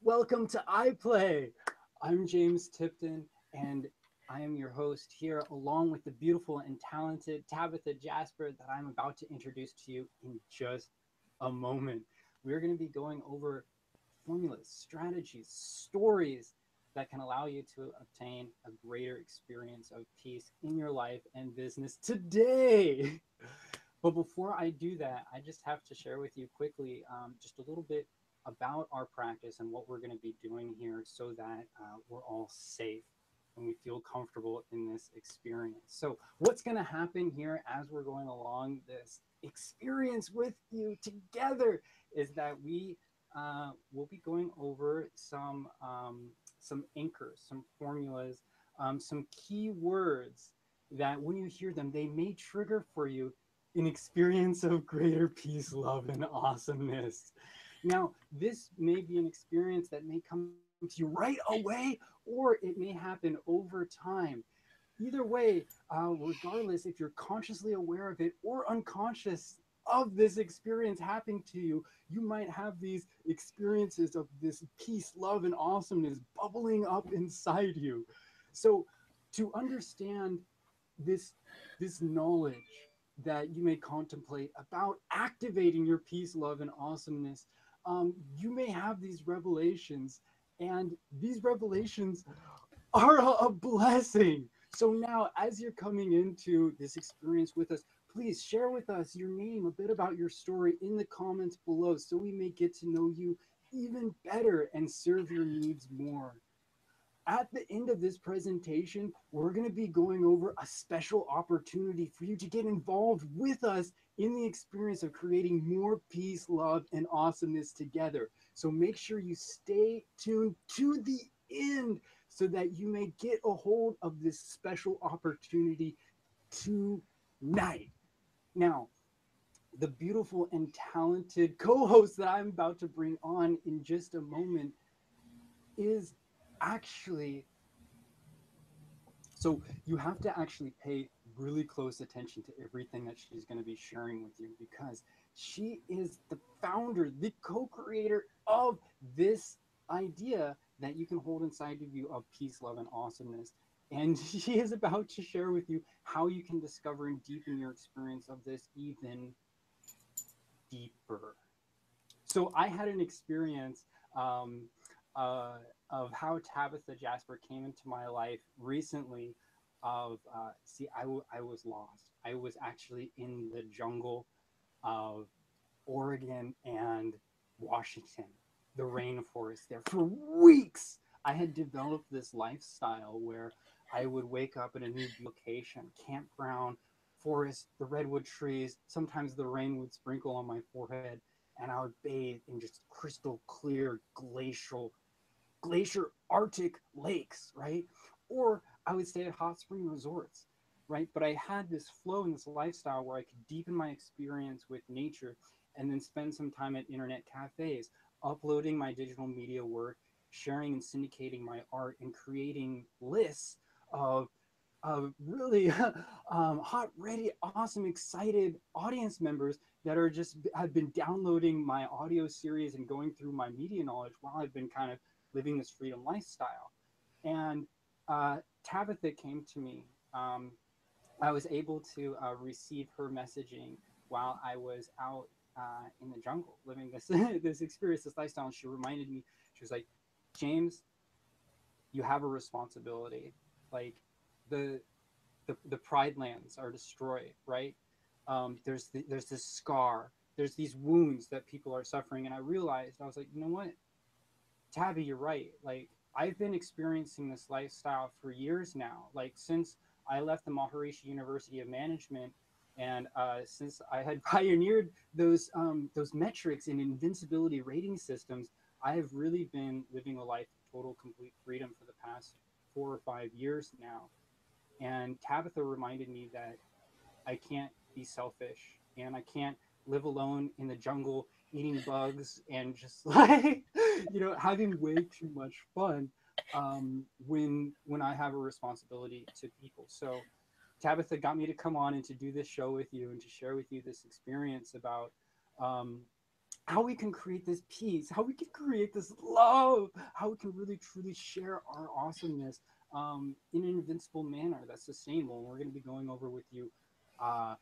Welcome to iPlay. I'm James Tipton, and I am your host here, along with the beautiful and talented Tabitha Jasper that I'm about to introduce to you in just a moment. We're going to be going over formulas, strategies, stories that can allow you to obtain a greater experience of peace in your life and business today. But before I do that, I just have to share with you quickly just a little bit about our practice and what we're going to be doing here so that we're all safe and we feel comfortable in this experience. So, what's going to happen here as we're going along this experience with you together is that we will be going over some anchors, some formulas, some key words that when you hear them, they may trigger for you an experience of greater peace, love, and awesomeness. Now, this may be an experience that may come to you right away, or it may happen over time. Either way, regardless if you're consciously aware of it or unconscious of this experience happening to you, you might have these experiences of this peace, love, and awesomeness bubbling up inside you. So, to understand this this knowledge that you may contemplate about activating your peace, love, and awesomeness, you may have these revelations, and these revelations are a blessing. So now, as you're coming into this experience with us, please share with us your name, a bit about your story in the comments below so we may get to know you even better and serve your needs more. At the end of this presentation, we're going to be going over a special opportunity for you to get involved with us in the experience of creating more peace, love, and awesomeness together. So make sure you stay tuned to the end so that you may get a hold of this special opportunity tonight. Now, the beautiful and talented co host that I'm about to bring on in just a moment is actually, so you have to actually pay really close attention to everything that she's going to be sharing with you because she is the founder, the co-creator of this idea that you can hold inside of you of peace, love, and awesomeness. And she is about to share with you how you can discover and deepen your experience of this even deeper. So I had an experience um, uh, of how Tabitha Jasper came into my life recently. I was lost. I was actually in the jungle of Oregon and Washington, the rainforest there for weeks. I had developed this lifestyle where I would wake up in a new location, campground, forest, the redwood trees. Sometimes the rain would sprinkle on my forehead, and I would bathe in just crystal clear glacier Arctic lakes, right? Or I would stay at hot spring resorts, right? But I had this flow and this lifestyle where I could deepen my experience with nature and then spend some time at internet cafes, uploading my digital media work, sharing and syndicating my art, and creating lists of really hot, ready, awesome, excited audience members that are just have been downloading my audio series and going through my media knowledge while I've been kind of living this freedom lifestyle. And Tabitha came to me. I was able to receive her messaging while I was out in the jungle living this this experience, this lifestyle. And she reminded me, she was like, James, you have a responsibility. Like the the pride lands are destroyed, right? There's this scar, there's these wounds that people are suffering, and I realized I was like, you know what, Tabby, you're right. Like I've been experiencing this lifestyle for years now. Like since I left the Maharishi University of Management, and since I had pioneered those metrics and invincibility rating systems, I have really been living a life of total complete freedom for the past 4 or 5 years now. And Tabitha reminded me that I can't be selfish and I can't live alone in the jungle eating bugs and just like having way too much fun when I have a responsibility to people. So Tabitha got me to come on and to do this show with you and to share with you this experience about um, how we can create this peace, how we can create this love, how we can really truly share our awesomeness in an invincible manner that's sustainable. And we're going to be going over with you uh,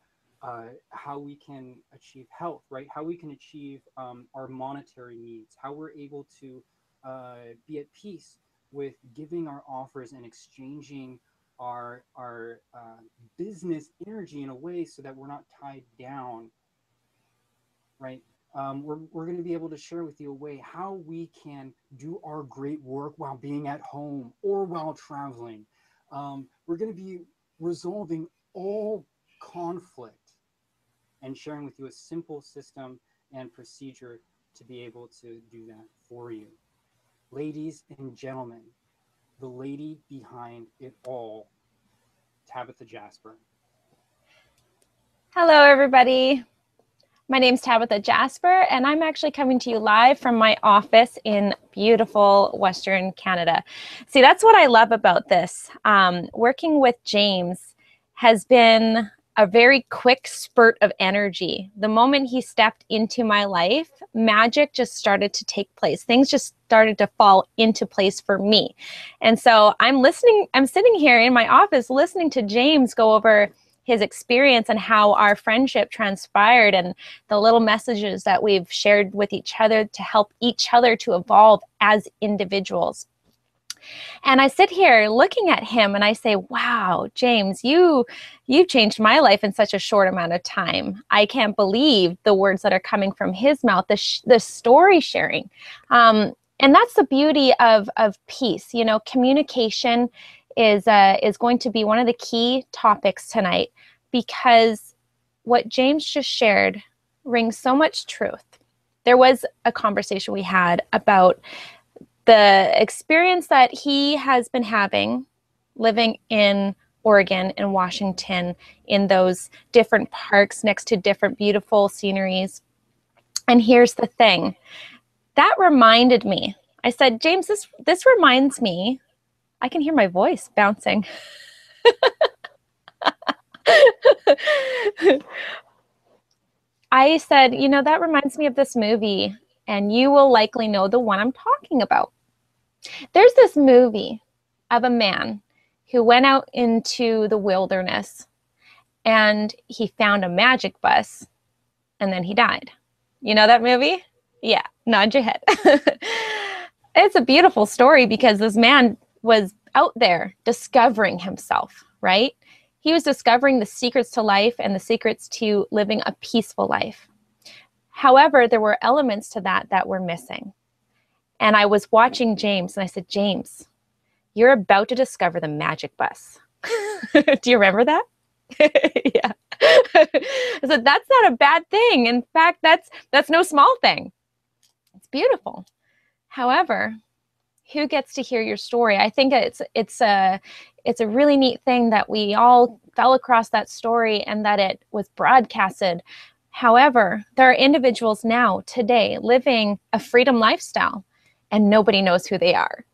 how we can achieve health, right? How we can achieve our monetary needs, how we're able to be at peace with giving our offers and exchanging our business energy in a way so that we're not tied down, right? We're going to be able to share with you a way how we can do our great work while being at home or while traveling. We're going to be resolving all conflict and sharing with you a simple system and procedure to be able to do that for you. Ladies and gentlemen, the lady behind it all, Tabitha Jasper. Hello, everybody. My name's Tabitha Jasper, and I'm actually coming to you live from my office in beautiful Western Canada. See, that's what I love about this. Working with James has been a very quick spurt of energy. The moment he stepped into my life, magic just started to take place. Things just started to fall into place for me. And so I'm sitting here in my office listening to James go over his experience and how our friendship transpired and the little messages that we've shared with each other to help each other to evolve as individuals. And I sit here looking at him and I say, wow, James, you changed my life in such a short amount of time. I can't believe the words that are coming from his mouth, the story sharing. And that's the beauty of peace. You know, communication is going to be one of the key topics tonight, because what James just shared rings so much truth. There was a conversation we had about the experience that he has been having living in Oregon and Washington, in those different parks next to different beautiful sceneries. And here's the thing. That reminded me. I said, James, this reminds me. I can hear my voice bouncing. I said, you know, that reminds me of this movie, and you will likely know the one I'm talking about. There's this movie of a man who went out into the wilderness and he found a magic bus and then he died. You know that movie? Yeah, nod your head. It's a beautiful story because this man was out there discovering himself, right? He was discovering the secrets to life and the secrets to living a peaceful life. However, there were elements to that were missing. And I was watching James and I said, James, you're about to discover the magic bus. Do you remember that? Yeah. I said, that's not a bad thing. In fact, that's no small thing. It's beautiful. However, who gets to hear your story? I think it's a really neat thing that we all fell across that story and that it was broadcasted. However, there are individuals now today living a freedom lifestyle and nobody knows who they are.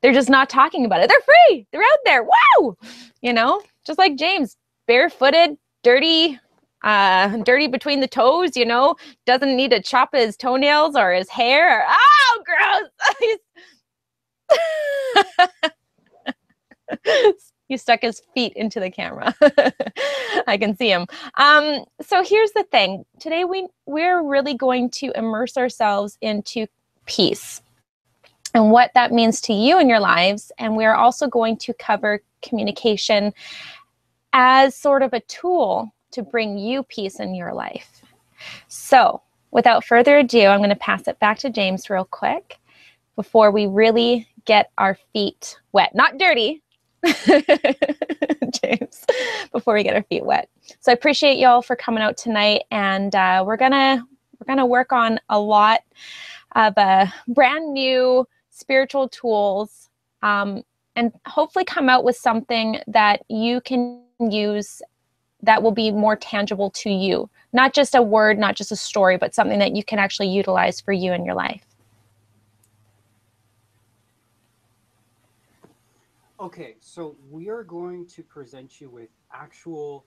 They're just not talking about it. They're free. They're out there. Wow. You know, just like James, barefooted, dirty between the toes, you know, doesn't need to chop his toenails or his hair. Oh, gross. He stuck his feet into the camera. I can see him. So here's the thing. Today we're really going to immerse ourselves into peace and what that means to you in your lives. And we're also going to cover communication as sort of a tool to bring you peace in your life. So without further ado, I'm going to pass it back to James real quick before we really get our feet wet. Not dirty, James, before we get our feet wet. So I appreciate y'all for coming out tonight, and we're gonna work on a lot of brand new spiritual tools, and hopefully come out with something that you can use that will be more tangible to you. Not just a word, not just a story, but something that you can actually utilize for you in your life. Okay, so we are going to present you with actual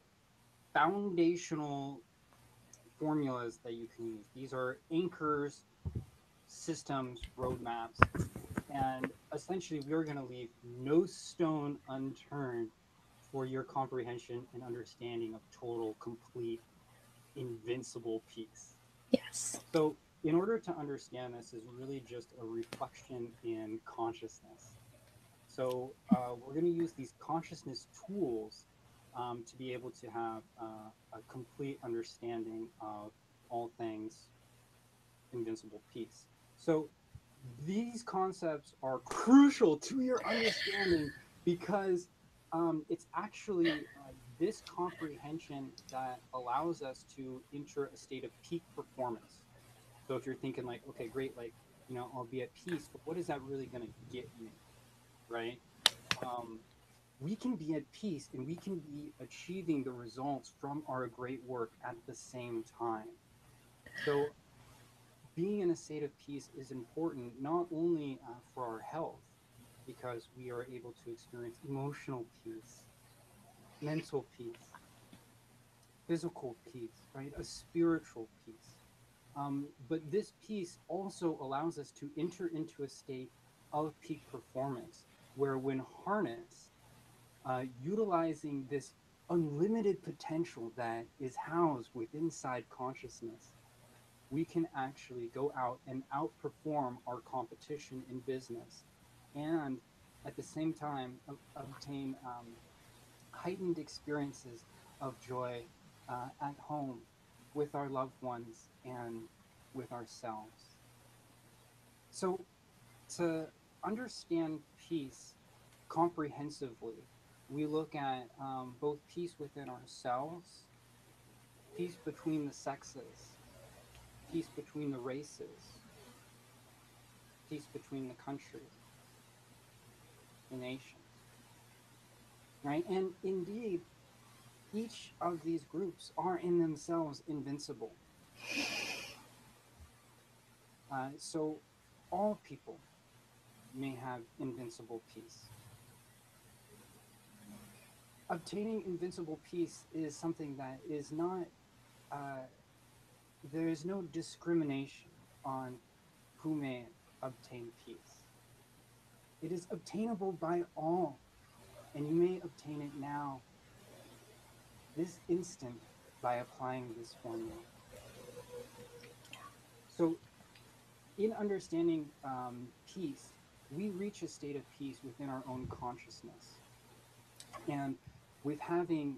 foundational formulas that you can use. These are anchors, systems, roadmaps, and essentially we're going to leave no stone unturned for your comprehension and understanding of total, complete, invincible peace. Yes. So, in order to understand this, is really just a reflection in consciousness. So, we're going to use these consciousness tools to be able to have a complete understanding of all things invincible peace. So, these concepts are crucial to your understanding because it's actually this comprehension that allows us to enter a state of peak performance. So if you're thinking like, okay, great, like, I'll be at peace, but what is that really going to get me, right? Um, we can be at peace and we can be achieving the results from our great work at the same time. So being in a state of peace is important not only for our health, because we are able to experience emotional peace, mental peace, physical peace, right? A spiritual peace. But this peace also allows us to enter into a state of peak performance, where when harnessed, utilizing this unlimited potential that is housed within inside consciousness, we can actually go out and outperform our competition in business and at the same time obtain heightened experiences of joy at home with our loved ones and with ourselves. So, to understand peace comprehensively, we look at both peace within ourselves, peace between the sexes, peace between the races, peace between the countries, the nations, right? And indeed, each of these groups are in themselves invincible. So all people may have invincible peace. Obtaining invincible peace is something that is not, uh, there is no discrimination on who may obtain peace. It is obtainable by all, and you may obtain it now, this instant, by applying this formula. So, in understanding peace, we reach a state of peace within our own consciousness. And with having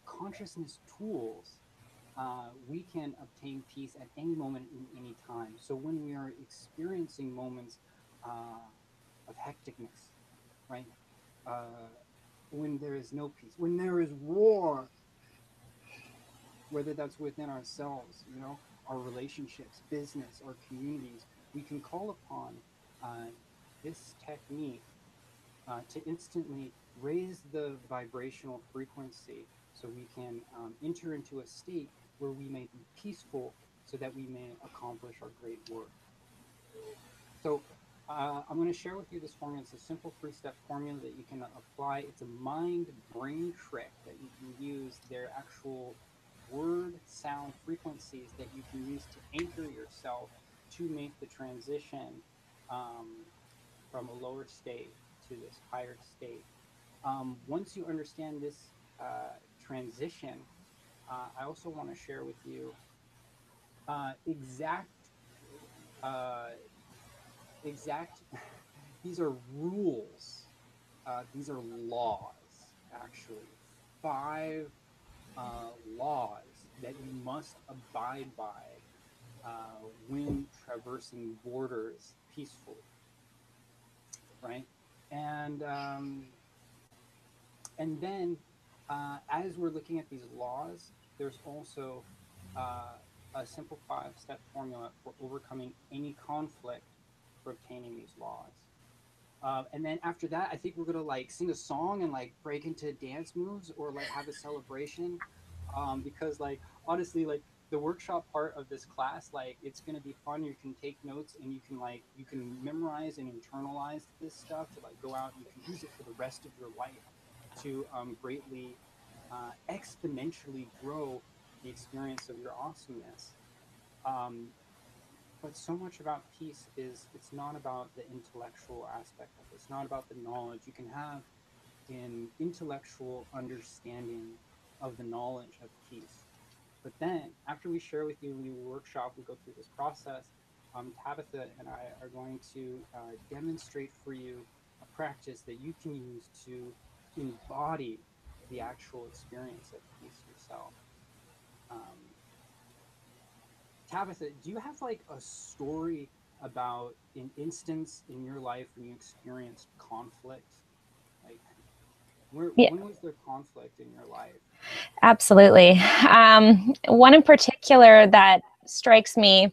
consciousness tools, we can obtain peace at any moment in any time. So, when we are experiencing moments of hecticness, right? Uh, when there is no peace, when there is war, whether that's within ourselves, our relationships, business, our communities, we can call upon uh, this technique to instantly raise the vibrational frequency so we can enter into a state where we may be peaceful so that we may accomplish our great work. So I'm going to share with you this formula. It's a simple three-step formula that you can apply. It's a mind-brain trick that you can use. Their actual word, sound, frequencies that you can use to anchor yourself to make the transition um, from a lower state to this higher state. Once you understand this transition, I also want to share with you exact uh, exact these are rules, these are laws, actually, five laws that you must abide by when traversing borders peacefully, right? and and then as we're looking at these laws, there's also uh, a simple five-step formula for overcoming any conflict for obtaining these laws. And then after that, I think we're gonna like sing a song and like break into dance moves or like have a celebration. Because like honestly, like the workshop part of this class, like it's gonna be fun. You can take notes and you can memorize and internalize this stuff to like go out and you can use it for the rest of your life to greatly exponentially grow the experience of your awesomeness. Um, but so much about peace is it's not about the intellectual aspect of it. It's not about the knowledge. You can have an intellectual understanding of the knowledge of peace. But then, after we share with you, we workshop, we go through this process, Tabitha and I are going to demonstrate for you a practice that you can use to embody the actual experience of peace yourself. Um, Tabitha, do you have like a story about an instance in your life when you experienced conflict? Like, Yeah, when was there conflict in your life? absolutely. One in particular that strikes me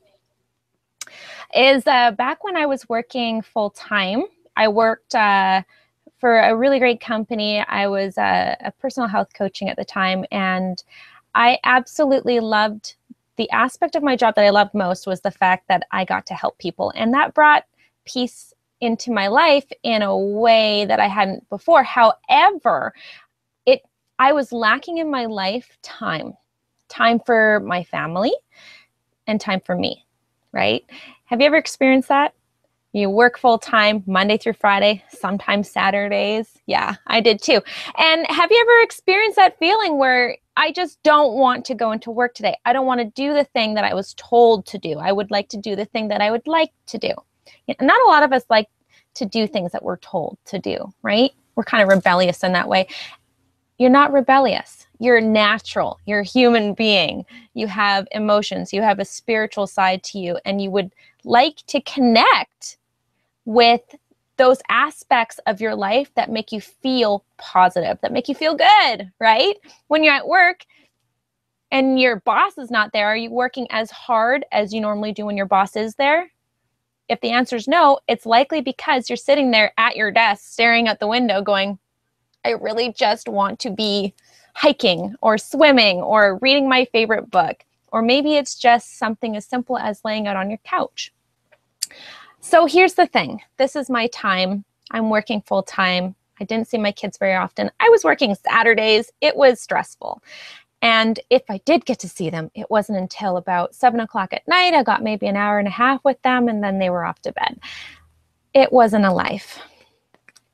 is back when I was working full time. I worked for a really great company. I was a personal health coaching at the time, and I absolutely loved the aspect of my job that I loved most was the fact that I got to help people, and that brought peace into my life in a way that I hadn't before. However, I was lacking in my life time for my family and time for me, right? Have you ever experienced that? You work full time, Monday through Friday, sometimes Saturdays. Yeah, I did too. And have you ever experienced that feeling where I just don't want to go into work today? I don't want to do the thing that I was told to do. I would like to do the thing that I would like to do. Not a lot of us like to do things that we're told to do, right? We're kind of rebellious in that way. You're not rebellious. You're natural. You're a human being. You have emotions. You have a spiritual side to you, and you would like to connect with those aspects of your life that make you feel positive, that make you feel good, right? When you're at work and your boss is not there, are you working as hard as you normally do when your boss is there? If the answer is no, it's likely because you're sitting there at your desk staring out the window going, I really just want to be hiking or swimming or reading my favorite book. Or maybe it's just something as simple as laying out on your couch. So here's the thing. This is my time. I'm working full time. I didn't see my kids very often. I was working Saturdays. It was stressful. And if I did get to see them, it wasn't until about 7 o'clock at night. I got maybe an hour and a half with them, and then they were off to bed. It wasn't a life.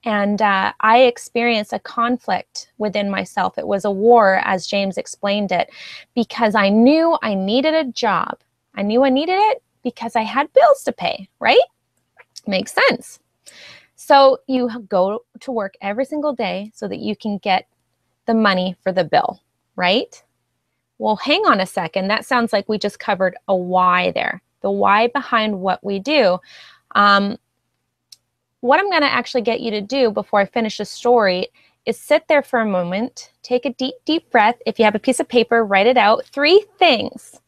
And I experienced a conflict within myself. It was a war, as James explained it, because I knew I needed a job. I knew I needed it because I had bills to pay, right? Makes sense. So you go to work every single day so that you can get the money for the bill, right? Well, hang on a second. That sounds like we just covered a why there, the why behind what we do. What I'm going to actually get you to do before I finish the story is sit there for a moment, take a deep, deep breath. If you have a piece of paper, write it out. 3 things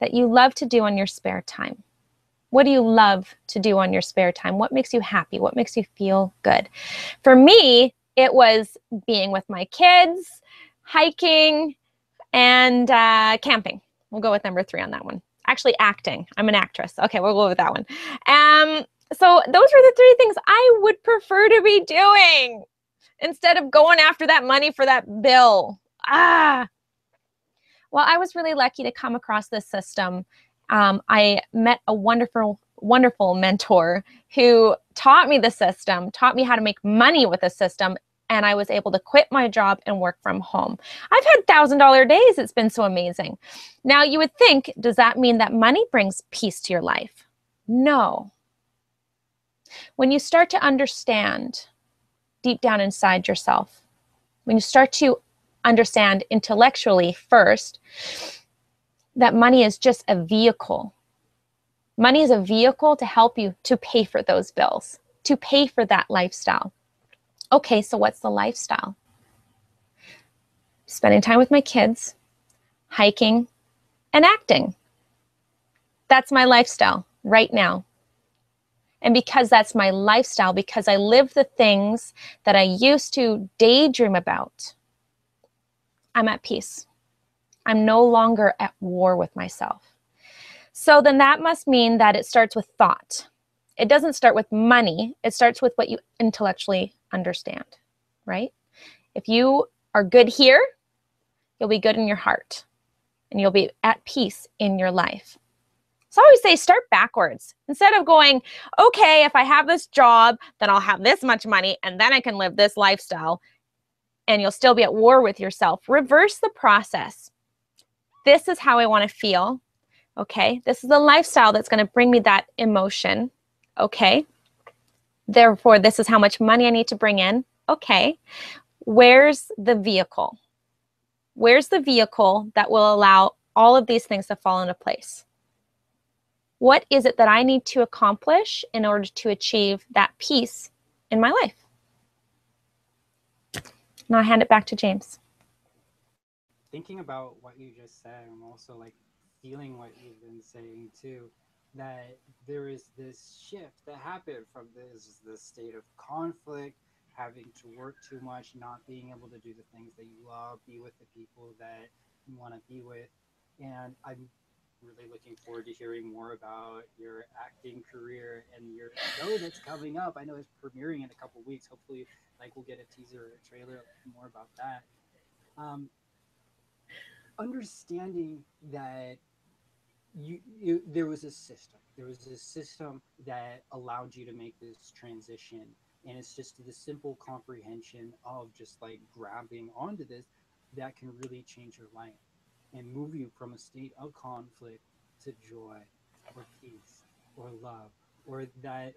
that you love to do on your spare time. What do you love to do on your spare time? What makes you happy? What makes you feel good? For me, it was being with my kids, hiking, and camping. We'll go with number 3 on that one. Actually, acting. I'm an actress. Okay, we'll go with that one. So those were the 3 things I would prefer to be doing instead of going after that money for that bill. Well, I was really lucky to come across this system. I met a wonderful, wonderful mentor who taught me the system, taught me how to make money with the system, and I was able to quit my job and work from home. I've had $1,000 days. It's been so amazing. Now, you would think, does that mean that money brings peace to your life? No. When you start to understand deep down inside yourself, when you start to understand intellectually first that money is just a vehicle. Money is a vehicle to help you to pay for those bills, to pay for that lifestyle. Okay, so what's the lifestyle? Spending time with my kids, hiking, and acting. That's my lifestyle right now. And because that's my lifestyle, because I live the things that I used to daydream about, I'm at peace. I'm no longer at war with myself. So then that must mean that it starts with thought. It doesn't start with money. It starts with what you intellectually understand, right? If you are good here, you'll be good in your heart. and you'll be at peace in your life. So I always say start backwards. Instead of going, okay, if I have this job, then I'll have this much money and then I can live this lifestyle, and you'll still be at war with yourself. Reverse the process. This is how I want to feel. Okay, this is a lifestyle that's going to bring me that emotion. Okay, therefore, this is how much money I need to bring in. Okay, where's the vehicle? Where's the vehicle that will allow all of these things to fall into place? What is it that I need to accomplish in order to achieve that peace in my life? Now I hand it back to James. Thinking about what you just said, I'm also like feeling what you've been saying too, that there is this shift that happened from this state of conflict, having to work too much, not being able to do the things that you love, be with the people that you want to be with. And I'm really looking forward to hearing more about your acting career and your show that's coming up. I know it's premiering in a couple weeks. Hopefully, like we'll get a teaser or a trailer more about that. Um, Understanding that there was a system, that allowed you to make this transition, and it's just the simple comprehension of just like grabbing onto this that can really change your life and move you from a state of conflict to joy or peace or love, or that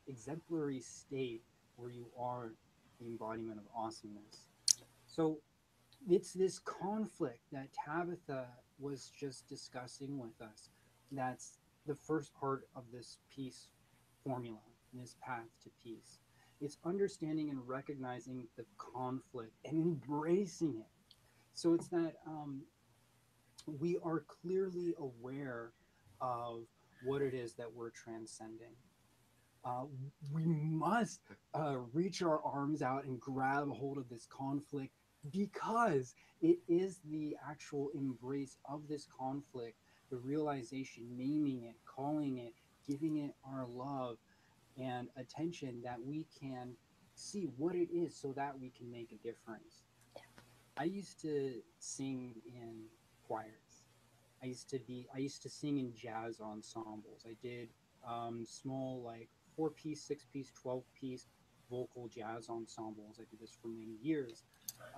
exemplary state where you are the embodiment of awesomeness. So it's this conflict that Tabitha was just discussing with us. That's the first part of this peace formula, this path to peace. It's understanding and recognizing the conflict and embracing it. So it's that we are clearly aware of what it is that we're transcending. uh, we must reach our arms out and grab hold of this conflict, because it is the actual embrace of this conflict, the realization, naming it, calling it, giving it our love and attention, that we can see what it is so that we can make a difference. I used to sing in choirs. I used to sing in jazz ensembles. I did small like 4 piece, 6 piece, 12 piece vocal jazz ensembles. I did this for many years.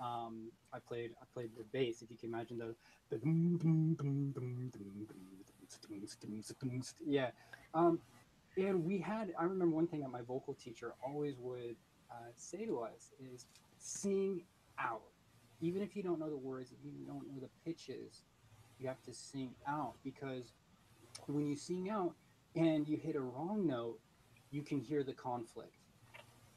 I played the bass. If you can imagine the yeah. Um, and we had, I remember one thing that my vocal teacher always would say to us is sing out. Even if you don't know the words, if you don't know the pitches, you have to sing out, because when you sing out and you hit a wrong note, you can hear the conflict.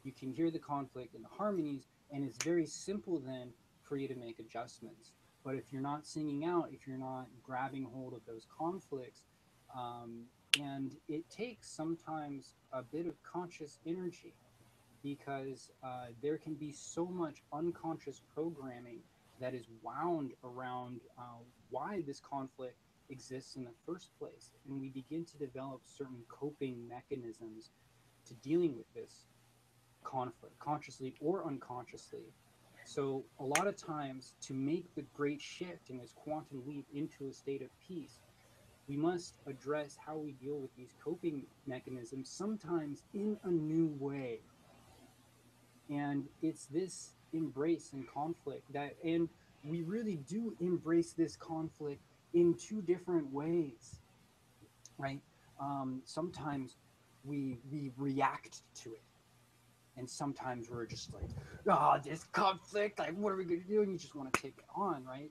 You can hear the conflict in the harmonies, and it's very simple then for you to make adjustments. But if you're not singing out, if you're not grabbing hold of those conflicts, and it takes sometimes a bit of conscious energy, because there can be so much unconscious programming that is wound around why this conflict exists in the first place. And we begin to develop certain coping mechanisms to dealing with this conflict, consciously or unconsciously. So, a lot of times, to make the great shift in this quantum leap into a state of peace, we must address how we deal with these coping mechanisms, sometimes in a new way. And it's this embrace and conflict that, and we really do embrace this conflict in two different ways, right? Sometimes we react to it, and sometimes we're just like, oh, this conflict, like, what are we going to do? And you just want to take it on, right?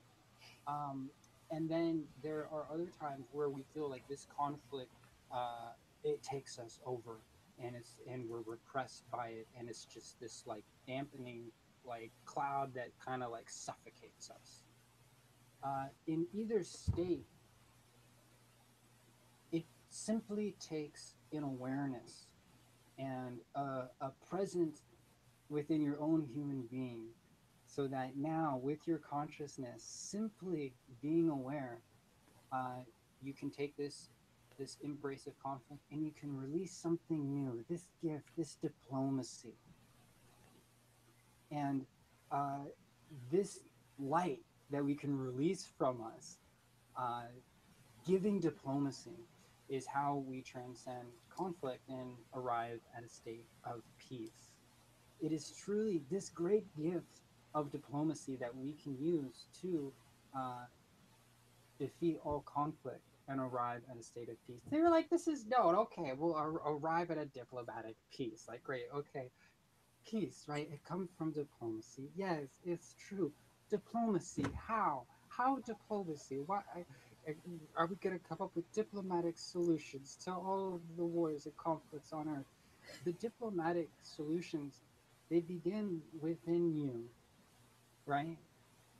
um, and then there are other times where we feel like this conflict, uh, it takes us over, and we're repressed by it, and it's just this like dampening like cloud that kind of like suffocates us. In either state, it simply takes an awareness and a presence within your own human being, so that now with your consciousness simply being aware, uh, you can take this embrace of conflict, and you can release something new, this gift, this diplomacy, and uh, this light that we can release from us. Giving diplomacy is how we transcend conflict and arrive at a state of peace. It is truly this great gift of diplomacy that we can use to uh, defeat all conflict and arrive at a state of peace. They were like, this is known. Okay, we'll arrive at a diplomatic peace. Like, great, okay. Peace, right? It comes from diplomacy. Yes, it's true. Diplomacy, how? How diplomacy? Why? Are we going to come up with diplomatic solutions to all of the wars and conflicts on Earth? The diplomatic solutions, they begin within you, right?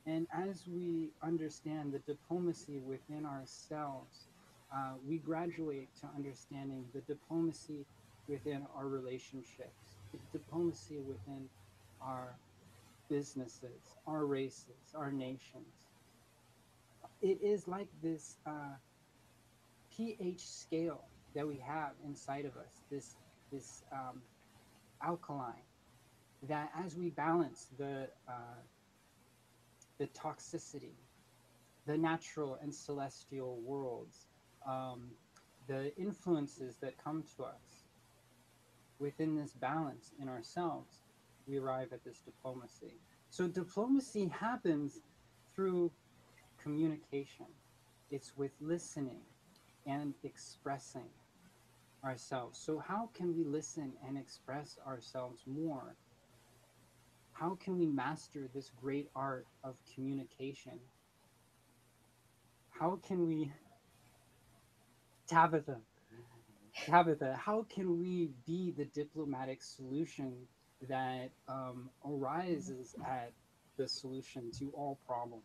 And as we understand the diplomacy within ourselves, we graduate to understanding the diplomacy within our relationships, the diplomacy within our businesses, our races, our nations. It is like this pH scale that we have inside of us, this alkaline, that as we balance the toxicity, the natural and celestial worlds, um, the influences that come to us within this balance in ourselves, we arrive at this diplomacy. So diplomacy happens through communication. It's with listening and expressing ourselves. So how can we listen and express ourselves more? How can we master this great art of communication? How can we, Tabitha, Tabitha, how can we be the diplomatic solution that arises at the solution to all problems?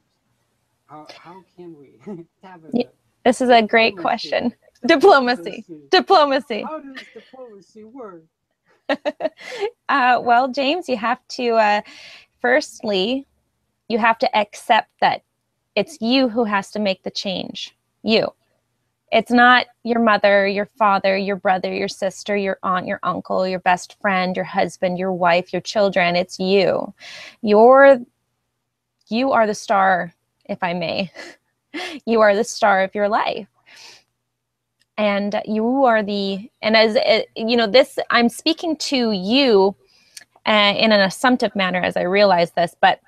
How can we, Y- Tabitha? This is a great Diplomacy, question. Diplomacy. diplomacy. Diplomacy. How does diplomacy work? Well, James, you have to, firstly, you have to accept that it's you who has to make the change. You. It's not your mother, your father, your brother, your sister, your aunt, your uncle, your best friend, your husband, your wife, your children. It's you. You're, you are the star, if I may. You are the star of your life. And you are the, and as you know, this, I'm speaking to you in an assumptive manner as I realize this, but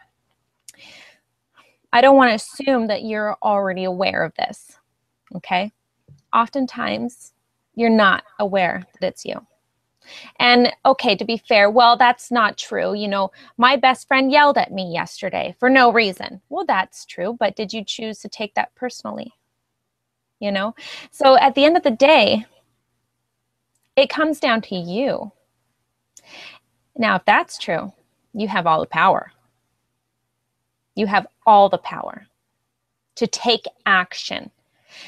I don't want to assume that you're already aware of this. Okay. Oftentimes you're not aware that it's you. And okay, to be fair, well, that's not true. You know, my best friend yelled at me yesterday for no reason. Well, that's true. But did you choose to take that personally? You know, so at the end of the day, it comes down to you. Now, if that's true, you have all the power. You have all the power to take action.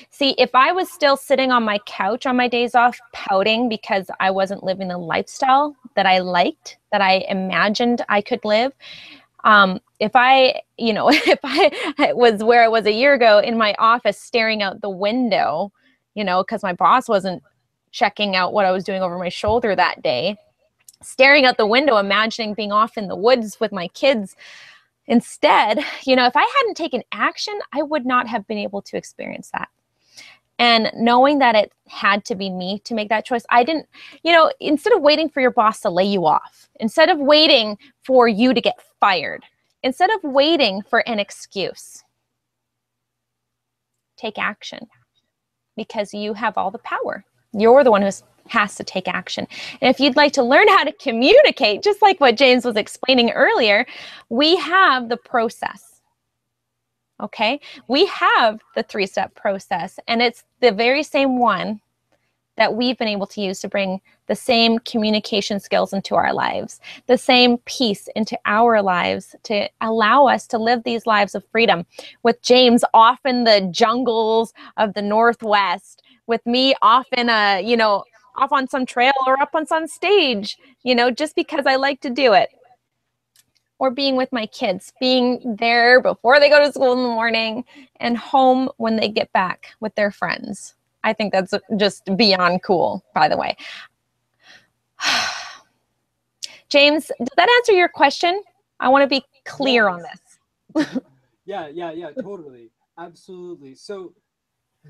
See, if I was still sitting on my couch on my days off pouting because I wasn't living the lifestyle that I liked, that I imagined I could live, if I, you know, if I was where I was a year ago in my office staring out the window, you know, because my boss wasn't checking out what I was doing over my shoulder that day, staring out the window, imagining being off in the woods with my kids. Instead, you know, if I hadn't taken action, I would not have been able to experience that. And knowing that it had to be me to make that choice, I didn't, you know, instead of waiting for your boss to lay you off, instead of waiting for you to get fired, instead of waiting for an excuse, take action because you have all the power. You're the one who has to take action. And if you'd like to learn how to communicate, just like what James was explaining earlier, we have the process. Okay, we have the 3-step process, and it's the very same one that we've been able to use to bring the same communication skills into our lives, the same peace into our lives to allow us to live these lives of freedom. With James off in the jungles of the Northwest, with me off in a, you know, off on some trail or up on some stage, you know, just because I like to do it. Or being with my kids, being there before they go to school in the morning and home when they get back with their friends. I think that's just beyond cool, by the way. James, does that answer your question? I want to be clear on this. Yeah, totally. Absolutely. So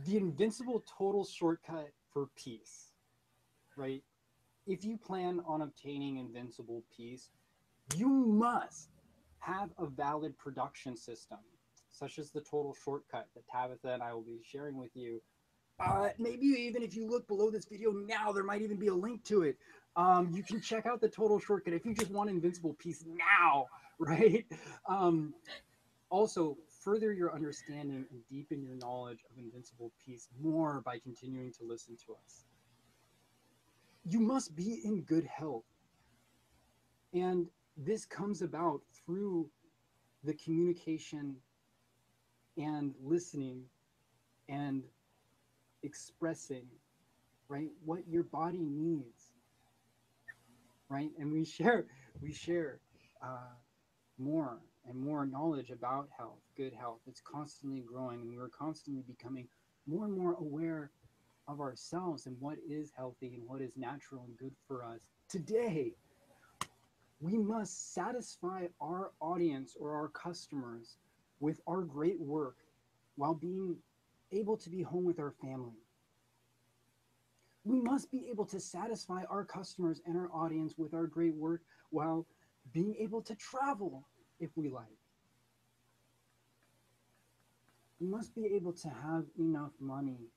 The invincible total shortcut for peace, right? If you plan on obtaining invincible peace, you must have a valid production system, such as the total shortcut that Tabitha and I will be sharing with you. Maybe even if you look below this video now, there might even be a link to it. You can check out the total shortcut if you just want invincible peace now, right? Um, Also, further your understanding and deepen your knowledge of invincible peace more by continuing to listen to us. You must be in good health. And this comes about through the communication and listening and expressing, right, what your body needs, right? And we share uh, more and more knowledge about health, good health. It's constantly growing, and we're constantly becoming more and more aware of ourselves and what is healthy and what is natural and good for us. Today, we must satisfy our audience or our customers with our great work while being able to be home with our family. We must be able to satisfy our customers and our audience with our great work while being able to travel if we like. You must be able to have enough money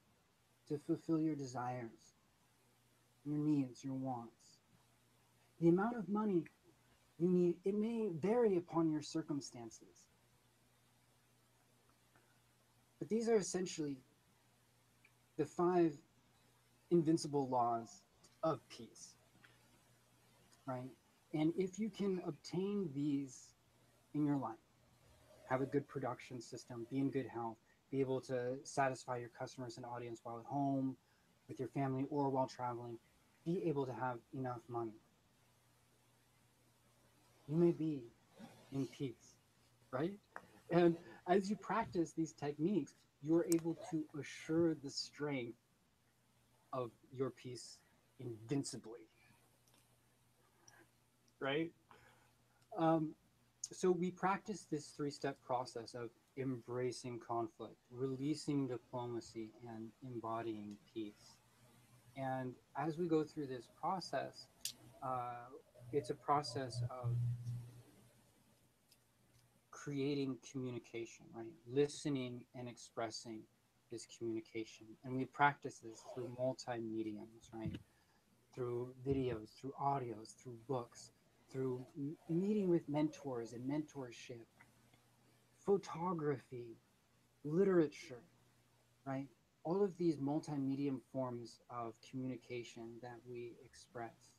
to fulfill your desires, your needs, your wants. The amount of money you need, it may vary upon your circumstances. But these are essentially the five invincible laws of peace, right? And if you can obtain these in your life, have a good production system, be in good health, be able to satisfy your customers and audience while at home, with your family, or while traveling, be able to have enough money, you may be in peace, right? And as you practice these techniques, you're able to assure the strength of your peace invincibly, right? Um, so we practice this three-step process of embracing conflict, releasing diplomacy, and embodying peace. And as we go through this process, uh, it's a process of creating communication, right? Listening and expressing is communication. And we practice this through multi-mediums, right? Through videos, through audios, through books, through meeting with mentors and mentorship, photography, literature, right? All of these multimedia forms of communication that we express.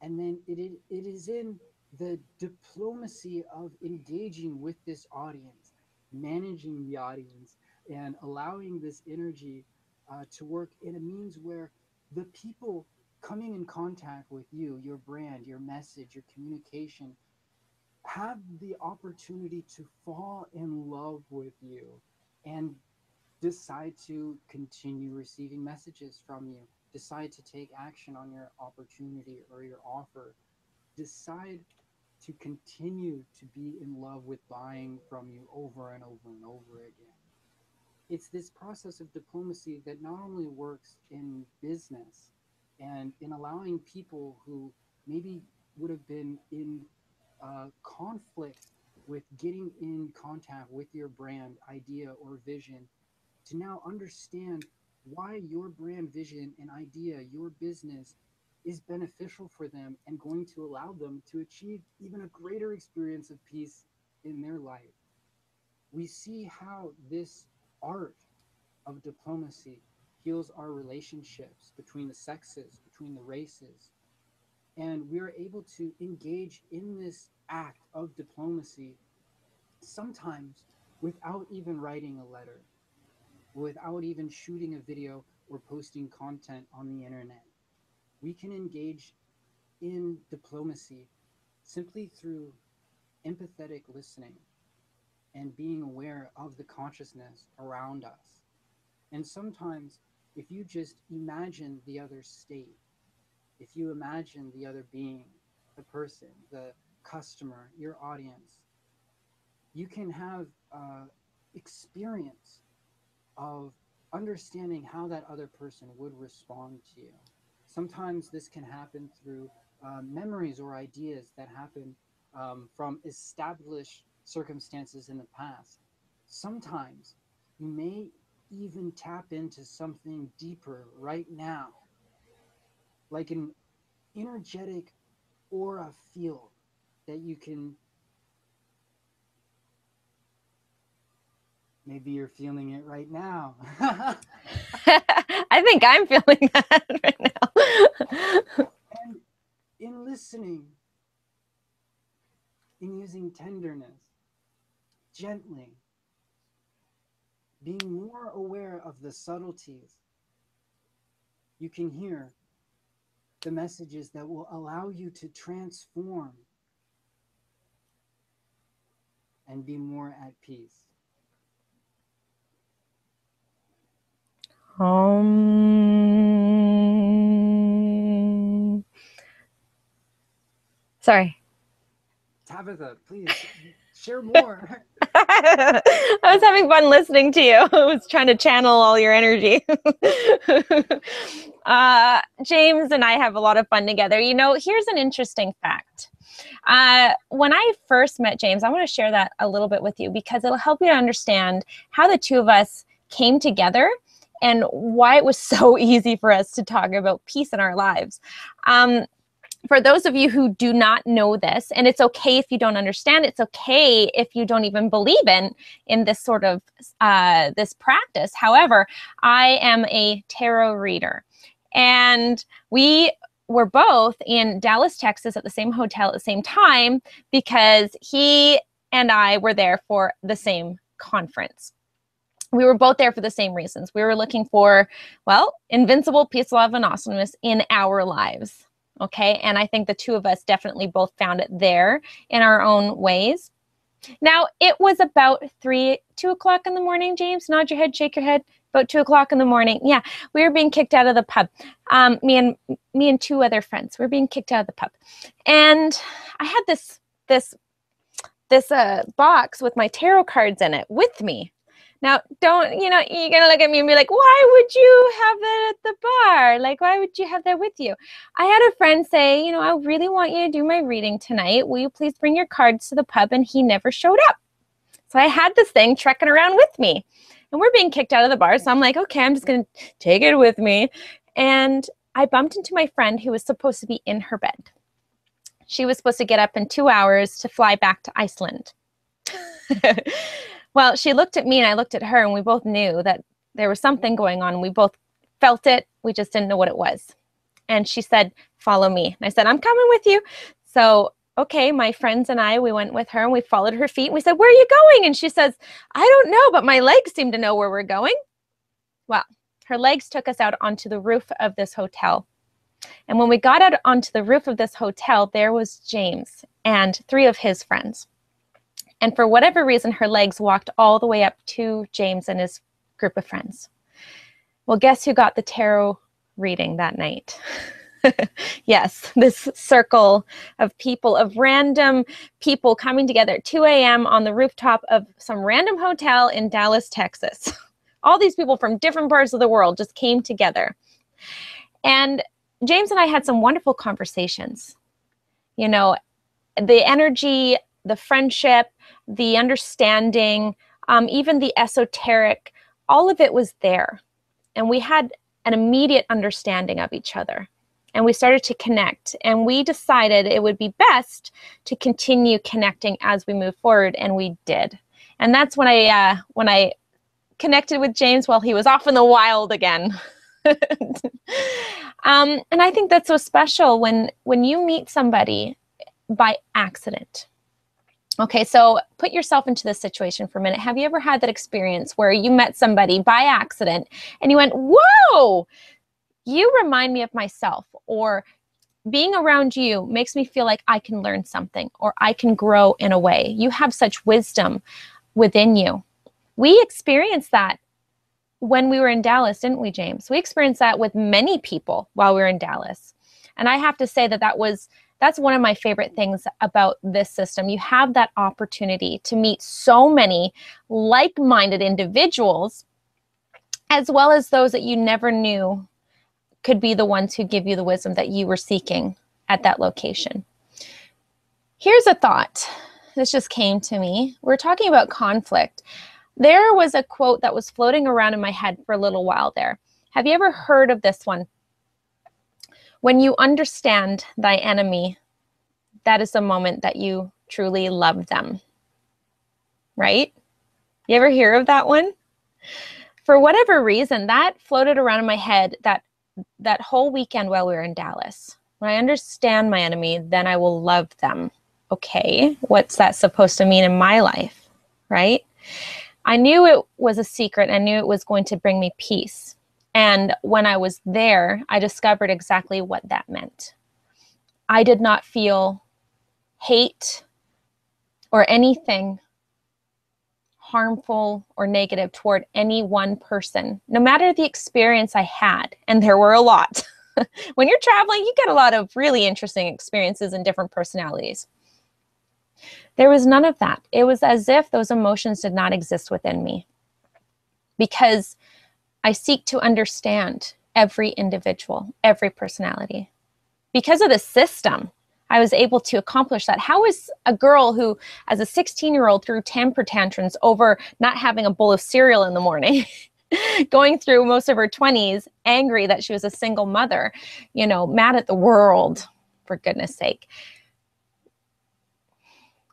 And then it is in the diplomacy of engaging with this audience, managing the audience, and allowing this energy to work in a means where the people coming in contact with you, your brand, your message, your communication, have the opportunity to fall in love with you and decide to continue receiving messages from you, decide to take action on your opportunity or your offer, decide to continue to be in love with buying from you over and over and over again. It's this process of diplomacy that not only works in business and in allowing people who maybe would have been in conflict with getting in contact with your brand idea or vision to now understand why your brand vision and idea, your business, is beneficial for them and going to allow them to achieve even a greater experience of peace in their life. We see how this art of diplomacy heals our relationships between the sexes, between the races, and we are able to engage in this act of diplomacy sometimes without even writing a letter, without even shooting a video or posting content on the internet. We can engage in diplomacy simply through empathetic listening and being aware of the consciousness around us. And sometimes, if you just imagine the other state, if you imagine the other being, the person, the customer, your audience, you can have experience of understanding how that other person would respond to you. Sometimes this can happen through memories or ideas that happen from established circumstances in the past. Sometimes you may even tap into something deeper right now, like an energetic aura field that you can, maybe you're feeling it right now. I think I'm feeling that right now. And in listening, in using tenderness, gently, being more aware of the subtleties, you can hear the messages that will allow you to transform and be more at peace. Sorry. Tabitha, please share more. I was having fun listening to you. I was trying to channel all your energy. James and I have a lot of fun together. You know, here's an interesting fact. When I first met James, I want to share that a little bit with you because it'll help you to understand how the two of us came together and why it was so easy for us to talk about peace in our lives. For those of you who do not know this, and it's okay if you don't understand, it's okay if you don't even believe in this sort of this practice. However, I am a tarot reader, and we were both in Dallas, Texas at the same hotel at the same time because he and I were there for the same conference. We were both there for the same reasons. We were looking for, well, invincible, peace, love, and awesomeness in our lives. Okay, and I think the two of us definitely both found it there in our own ways. Now, it was about 2 o'clock in the morning, James. Nod your head, shake your head. About 2 o'clock in the morning. Yeah, we were being kicked out of the pub. Me and two other friends were being kicked out of the pub. And I had this box with my tarot cards in it with me. Now, you're going to look at me and be like, why would you have that at the bar? Like, why would you have that with you? I had a friend say, I really want you to do my reading tonight. Will you please bring your cards to the pub? And he never showed up. So I had this thing trekking around with me. And we're being kicked out of the bar. So I'm like, okay, I'm just going to take it with me. And I bumped into my friend who was supposed to be in her bed. She was supposed to get up in 2 hours to fly back to Iceland. Well, she looked at me and I looked at her and we both knew that there was something going on. We both felt it. We just didn't know what it was. And she said, follow me. And I said, I'm coming with you. So, okay, my friends and I, we went with her and we followed her feet. And we said, where are you going? And she says, I don't know, but my legs seem to know where we're going. Well, her legs took us out onto the roof of this hotel. And when we got out onto the roof of this hotel, there was James and 3 of his friends. And for whatever reason, her legs walked all the way up to James and his group of friends. Well, guess who got the tarot reading that night? Yes, this circle of people, of random people coming together at 2 a.m. on the rooftop of some random hotel in Dallas, Texas. All these people from different parts of the world just came together. And James and I had some wonderful conversations. The energy, the friendship, the understanding, even the esoteric, all of it was there. And we had an immediate understanding of each other. And we started to connect. And we decided it would be best to continue connecting as we move forward. And we did. And that's when I connected with James while he was off in the wild again. And I think that's so special when you meet somebody by accident. Okay, so put yourself into this situation for a minute. Have you ever had that experience where you met somebody by accident and you went, whoa, you remind me of myself, or being around you makes me feel like I can learn something or I can grow in a way. You have such wisdom within you. We experienced that when we were in Dallas, didn't we, James? We experienced that with many people while we were in Dallas. And I have to say that's one of my favorite things about this system. You have that opportunity to meet so many like-minded individuals as well as those that you never knew could be the ones who give you the wisdom that you were seeking at that location. Here's a thought. This just came to me. We're talking about conflict. There was a quote that was floating around in my head for a little while there. Have you ever heard of this one? When you understand thy enemy, that is the moment that you truly love them. Right? You ever hear of that one? For whatever reason, that floated around in my head that whole weekend while we were in Dallas. When I understand my enemy, then I will love them. Okay, what's that supposed to mean in my life, right? I knew it was a secret. I knew it was going to bring me peace. And when I was there, I discovered exactly what that meant. I did not feel hate or anything harmful or negative toward any one person, no matter the experience I had. And there were a lot. When you're traveling, you get a lot of really interesting experiences and different personalities. There was none of that. It was as if those emotions did not exist within me, because I seek to understand every individual, every personality. Because of the system, I was able to accomplish that. How is a girl who, as a 16-year-old, threw temper tantrums over not having a bowl of cereal in the morning, going through most of her 20s, angry that she was a single mother, mad at the world, for goodness sake?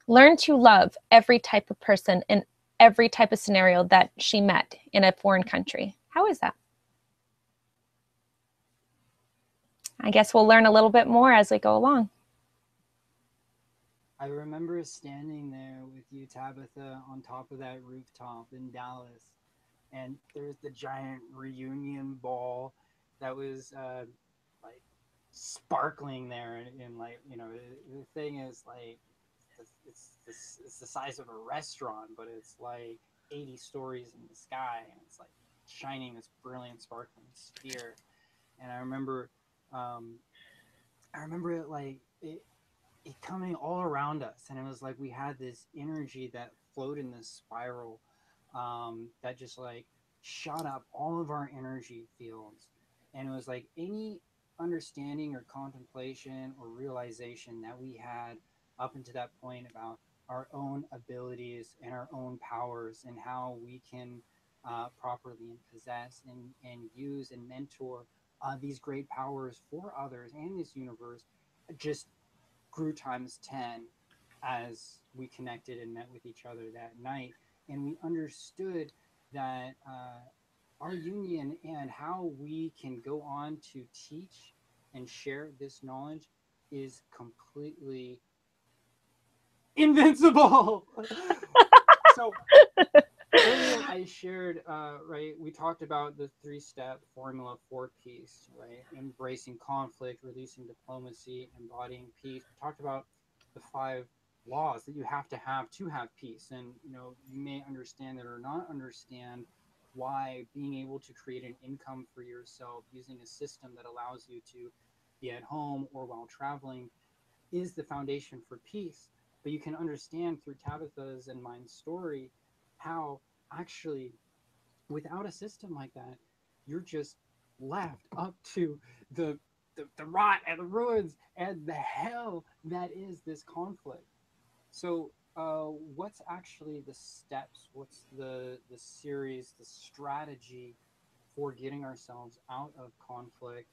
Learn to love every type of person in every type of scenario that she met in a foreign country. How is that? I guess we'll learn a little bit more as we go along. I remember standing there with you, Tabitha, on top of that rooftop in Dallas, and there's the giant reunion ball that was like sparkling there, and like the thing is like it's the size of a restaurant, but it's like 80 stories in the sky, and it's like shining this brilliant, sparkling sphere. And um, I remember it coming all around us, and it was like we had this energy that flowed in this spiral, that just like shot up all of our energy fields. And it was like any understanding or contemplation or realization that we had up until that point about our own abilities and our own powers, and how we can properly possess and use and mentor these great powers for others and this universe, just grew times 10 as we connected and met with each other that night. And we understood that our union and how we can go on to teach and share this knowledge is completely invincible. So earlier I shared, right, we talked about the 3-step formula for peace, right? Embracing conflict, releasing diplomacy, embodying peace. We talked about the 5 laws that you have to have peace. And you may understand it or not understand why being able to create an income for yourself using a system that allows you to be at home or while traveling is the foundation for peace. But you can understand through Tabitha's and mine's story how actually without a system like that, you're just left up to the rot and the ruins and the hell that is this conflict. So what's actually the steps? What's the series, the strategy for getting ourselves out of conflict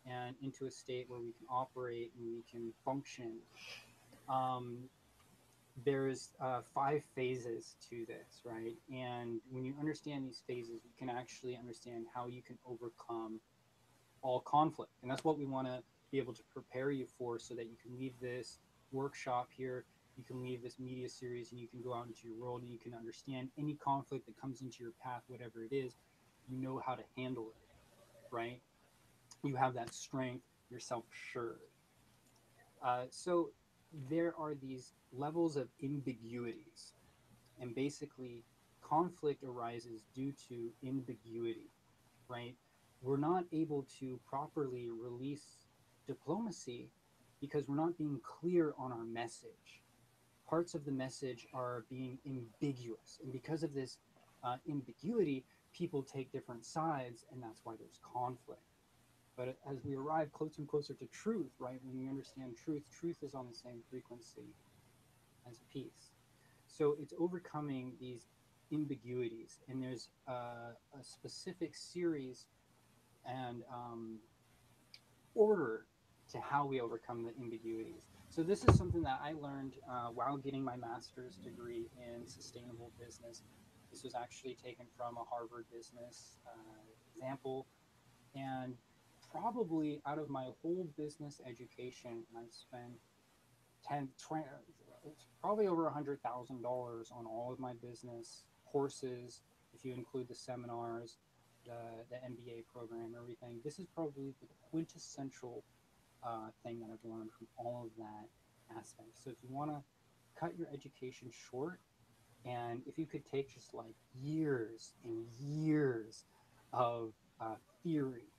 and into a state where we can operate and we can function? Um, there's 5 phases to this, right? And when you understand these phases, you can actually understand how you can overcome all conflict. And that's what we want to be able to prepare you for, so that you can leave this workshop here, you can leave this media series, and you can go out into your world and you can understand any conflict that comes into your path, whatever it is, you know how to handle it, right? You have that strength, you're self assured. So there are these levels of ambiguities, and basically conflict arises due to ambiguity, right? We're not able to properly release diplomacy because we're not being clear on our message. Parts of the message are being ambiguous, and because of this ambiguity, people take different sides, and that's why there's conflict. But as we arrive closer and closer to truth, right, when we understand truth, truth is on the same frequency as peace. So it's overcoming these ambiguities, and there's a specific series and order to how we overcome the ambiguities. So this is something that I learned while getting my master's degree in sustainable business. This was actually taken from a Harvard business example, and probably out of my whole business education, I've spent 10, 20, probably over $100,000 on all of my business courses. If you include the seminars, the MBA program, everything, this is probably the quintessential thing that I've learned from all of that aspect. So if you want to cut your education short, and if you could take just like years and years of theory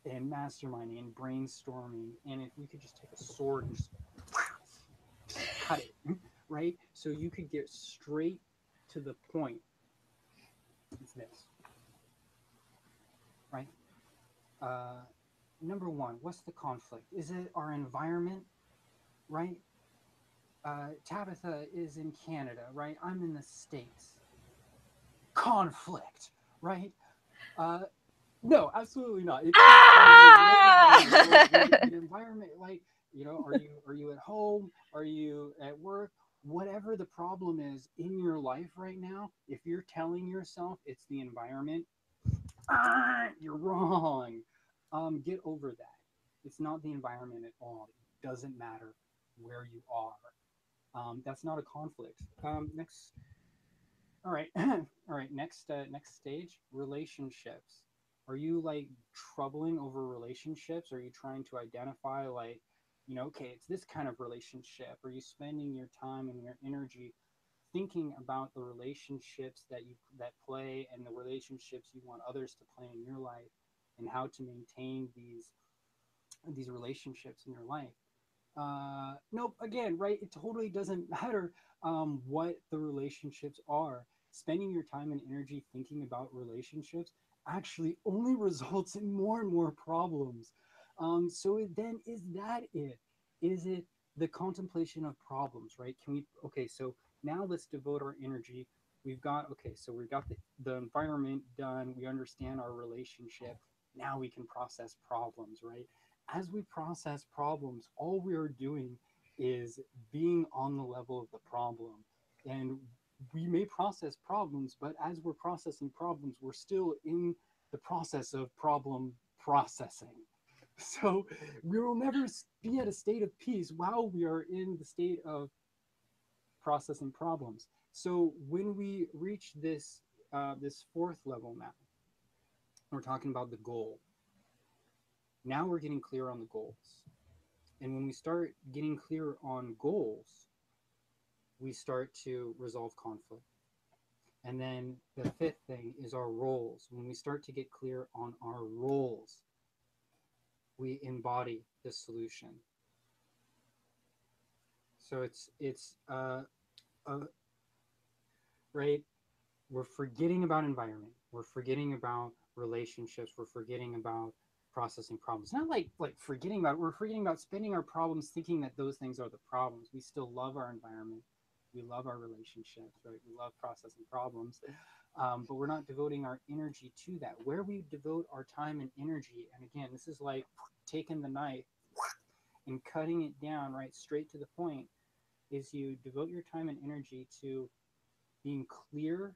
and masterminding and brainstorming, and if we could just take a sword and just cut it, right? So you could get straight to the point. It's this, right? Number one, what's the conflict? Is it our environment, right? Tabitha is in Canada, right? I'm in the States. Conflict, right? No, absolutely not. It's Ah! the environment, like, are you at home? Are you at work? Whatever the problem is in your life right now, if you're telling yourself it's the environment, you're wrong. Get over that. It's not the environment at all. It doesn't matter where you are. That's not a conflict. Next, all right, all right. Next stage, relationships. Are you like troubling over relationships? Are you trying to identify like, okay, it's this kind of relationship? Are you spending your time and your energy thinking about the relationships that play and the relationships you want others to play in your life, and how to maintain these relationships in your life? Nope. Again, right? It totally doesn't matter what the relationships are. Spending your time and energy thinking about relationships actually only results in more and more problems. So then, is that it? Is it the contemplation of problems, right? Can we? Okay, so now let's devote our energy. We've got the environment done. We understand our relationship. Now we can process problems, right? As we process problems, all we are doing is being on the level of the problem. And we may process problems, but as we're processing problems, we're still in the process of problem processing. So we will never be at a state of peace while we are in the state of processing problems. So when we reach this fourth level now, we're talking about the goal. Now we're getting clear on the goals. And when we start getting clear on goals, we start to resolve conflict. And then the fifth thing is our roles. When we start to get clear on our roles, we embody the solution. So right. We're forgetting about environment. We're forgetting about relationships. We're forgetting about processing problems. Not like forgetting about it. We're forgetting about spending our problems thinking that those things are the problems. We still love our environment. We love our relationships, right? We love processing problems, but we're not devoting our energy to that. Where we devote our time and energy, and again, this is like taking the knife and cutting it down right straight to the point, is you devote your time and energy to being clear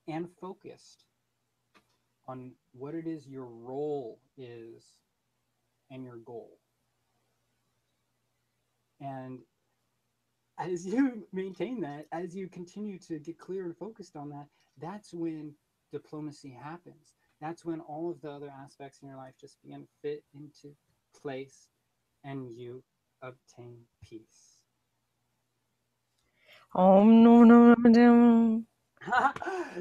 and focused on what it is your role is and your goal. And as you maintain that, as you continue to get clear and focused on that, that's when diplomacy happens. That's when all of the other aspects in your life just begin to fit into place and you obtain peace. No, no, no.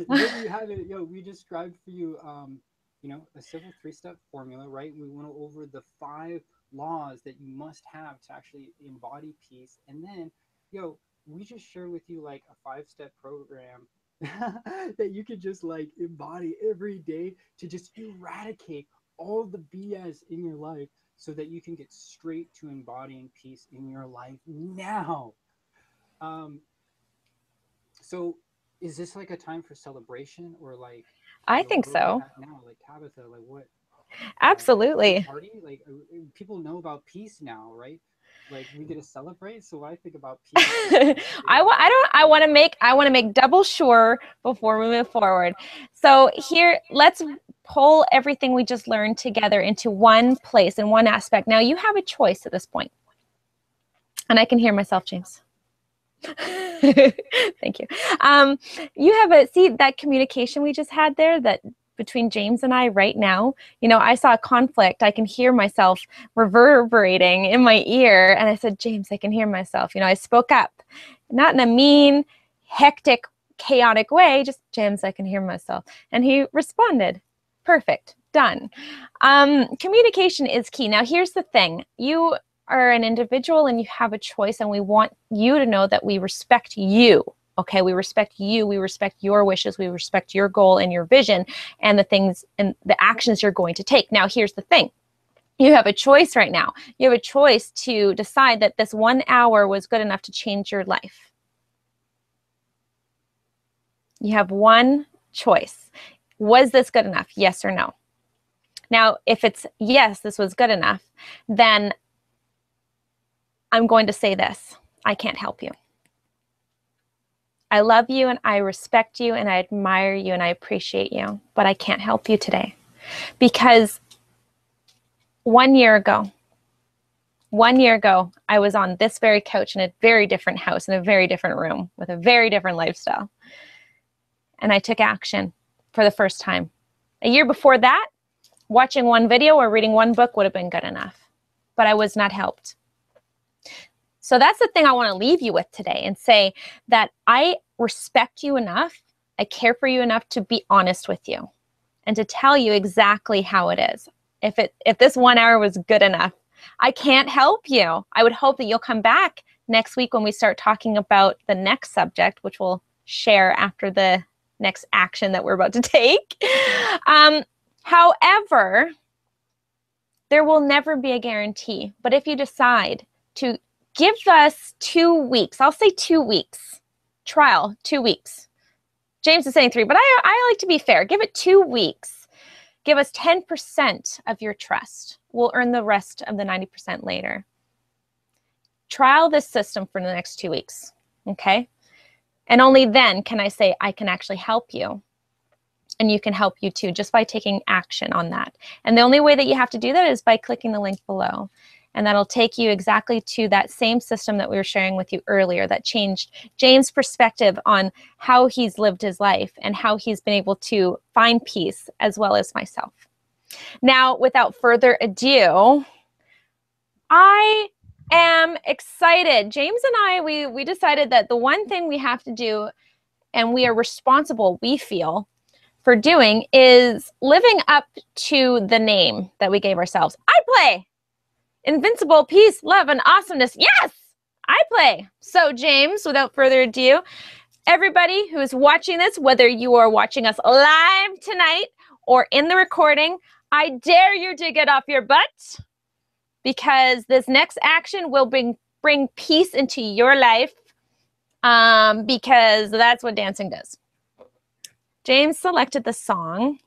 There you have it. Yo, we described for you, a simple three-step formula, right? We went over the 5 laws that you must have to actually embody peace. And then, we just shared with you like a 5-step program that you could just like embody every day to just eradicate all the BS in your life so that you can get straight to embodying peace in your life now. Um, so is this like a time for celebration or like, I think where are we so. at now? Like Tabitha, like what, should we Absolutely. party? Like people know about peace now, right? Like we get to celebrate. So when I think about peace, I think about I want to celebration. make double sure before we move forward. So here, let's pull everything we just learned together into one place and one aspect. Now you have a choice at this point. And I can hear myself, James. Thank you. You have see that communication we just had there that between James and I right now, I saw a conflict. I can hear myself reverberating in my ear. And I said, James, I can hear myself. I spoke up, not in a mean, hectic, chaotic way, just James, I can hear myself. And he responded, perfect, done. Communication is key. Now, here's the thing. You are an individual and you have a choice, and we want you to know that we respect you. Okay, we respect you, we respect your wishes, we respect your goal and your vision and the things and the actions you're going to take. Now, here's the thing. You have a choice right now. You have a choice to decide that this 1 hour was good enough to change your life. You have one choice. Was this good enough? Yes or no? Now, if it's yes, this was good enough, then I'm going to say this. I can't help you. I love you and I respect you and I admire you and I appreciate you, but I can't help you today. Because 1 year ago, I was on this very couch in a very different house, in a very different room, with a very different lifestyle. And I took action for the first time. A year before that, watching one video or reading one book would have been good enough, but I was not helped. So that's the thing I want to leave you with today, and say that I respect you enough, I care for you enough to be honest with you and to tell you exactly how it is. If this 1 hour was good enough, I can't help you. I would hope that you'll come back next week when we start talking about the next subject, which we'll share after the next action that we're about to take. However, there will never be a guarantee. But if you decide to give us 2 weeks, I'll say 2 weeks, trial, 2 weeks. James is saying 3, but I like to be fair. Give it 2 weeks. Give us 10% of your trust. We'll earn the rest of the 90% later. Trial this system for the next 2 weeks, okay? And only then can I say I can actually help you. And you can help you too, just by taking action on that. And the only way that you have to do that is by clicking the link below. And that'll take you exactly to that same system that we were sharing with you earlier that changed James' perspective on how he's lived his life and how he's been able to find peace, as well as myself. Now, without further ado, I am excited. James and I, we decided that the one thing we have to do, and we are responsible, we feel, for doing, is living up to the name that we gave ourselves. I play Invincible, peace, love, and awesomeness. Yes, I play. So James, without further ado, everybody who is watching this, whether you are watching us live tonight or in the recording, I dare you to get off your butt, because this next action will bring peace into your life, because that's what dancing does. James selected the song